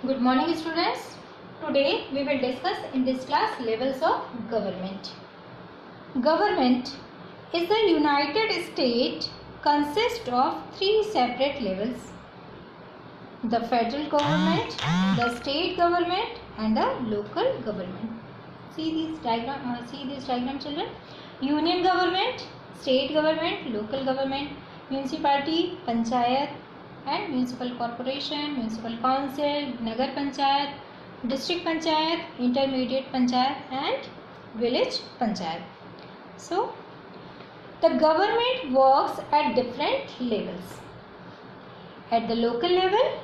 Good morning students. Today we will discuss in this class levels of government. Government is the United States consists of three separate levels. The federal government, the state government and the local government. See this diagram children. Union government, state government, local government, municipality, panchayat and municipal corporation, municipal council, nagar panchayat, district panchayat, intermediate panchayat and village panchayat. So the government works at different levels. At the local level,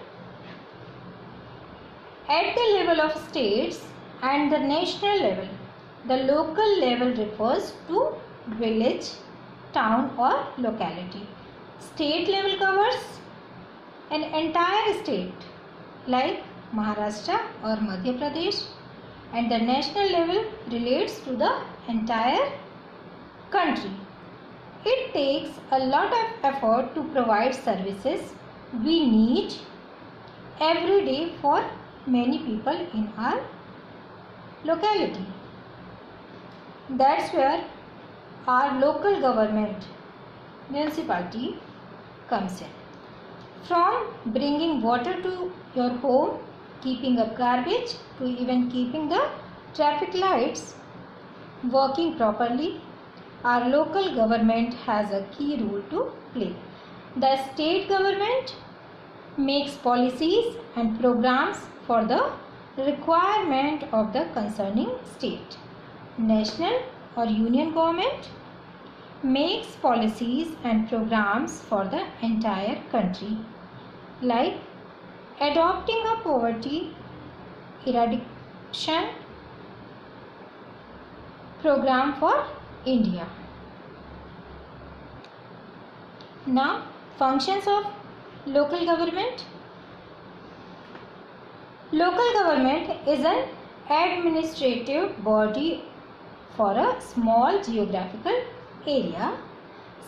at the level of states and the national level. The local level refers to village, town or locality. State level covers an entire state like Maharashtra or Madhya Pradesh, and the national level relates to the entire country. It takes a lot of effort to provide services we need every day for many people in our locality. That's where our local government, municipality comes in. From bringing water to your home, keeping up garbage, to even keeping the traffic lights working properly, our local government has a key role to play. The state government makes policies and programs for the requirement of the concerning state. National or union government makes policies and programs for the entire country, like adopting a poverty eradication program for India. Now, functions of local government. Local government is an administrative body for a small geographical area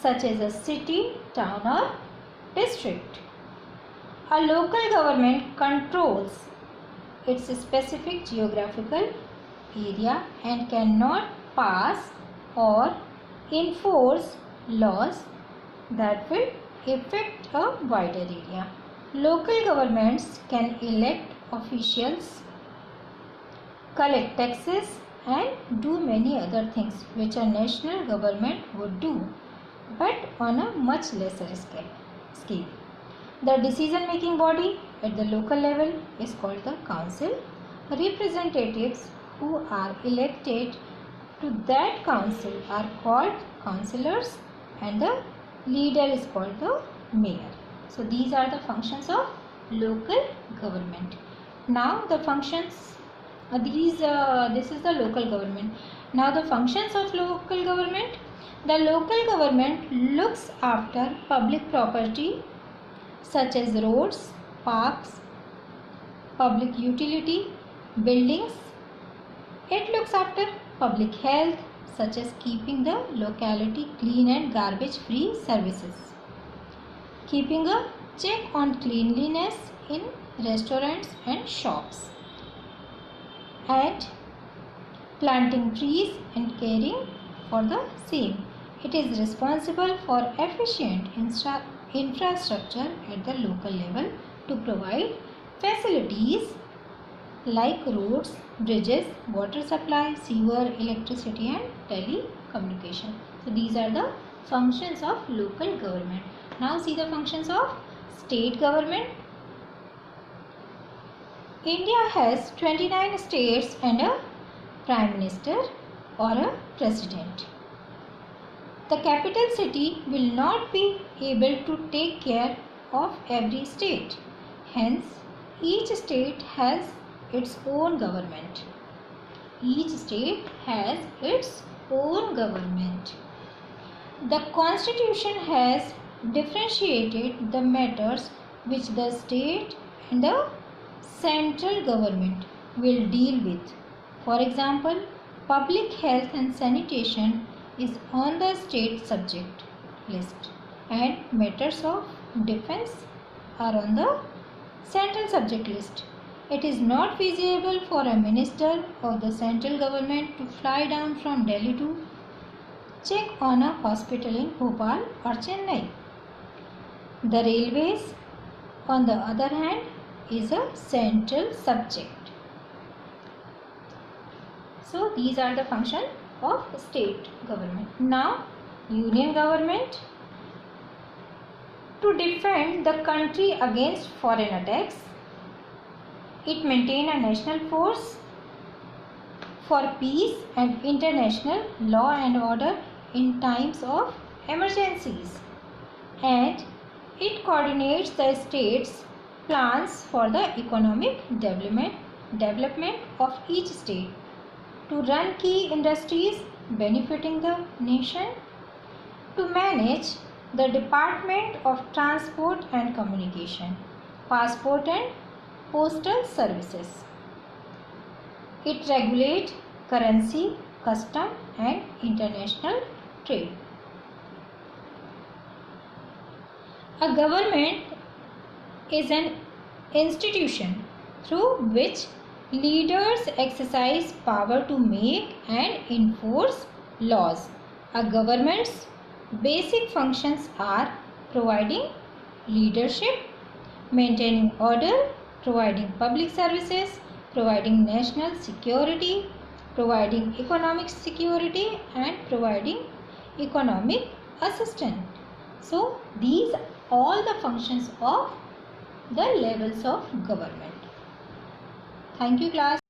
such as a city, town or district. A local government controls its specific geographical area and cannot pass or enforce laws that will affect a wider area. Local governments can elect officials, collect taxes and do many other things which a national government would do, but on a much lesser scale. The decision making body at the local level is called the council. Representatives who are elected to that council are called councillors and the leader is called the mayor. So these are the functions of local government. Now the functions this is the local government. Now the functions of local government. The local government looks after public property such as roads, parks, public utility, buildings. It looks after public health such as keeping the locality clean and garbage free services, keeping a check on cleanliness in restaurants and shops, and planting trees and caring for the same. It is responsible for efficient infrastructure at the local level to provide facilities like roads, bridges, water supply, sewer, electricity and telecommunication. So these are the functions of local government. Now see the functions of state government. India has 29 states and a prime minister or a president. The capital city will not be able to take care of every state. Hence, each state has its own government. Each state has its own government. The Constitution has differentiated the matters which the state and the central government will deal with. For example, public health and sanitation is on the state subject list and matters of defense are on the central subject list. It is not feasible for a minister of the central government to fly down from Delhi to check on a hospital in Bhopal or Chennai. The railways, on the other hand, is a central subject. So these are the functions of state government. Now, union government. To defend the country against foreign attacks, it maintains a national force for peace and international law and order in times of emergencies, and it coordinates the state's plans for the economic development of each state, to run key industries benefiting the nation, to manage the Department of Transport and Communication, passport and postal services. It regulates currency, custom and international trade. A government is an institution through which leaders exercise power to make and enforce laws. A government's basic functions are providing leadership, maintaining order, providing public services, providing national security, providing economic security and providing economic assistance. So these are all the functions of the levels of government. Thank you, class.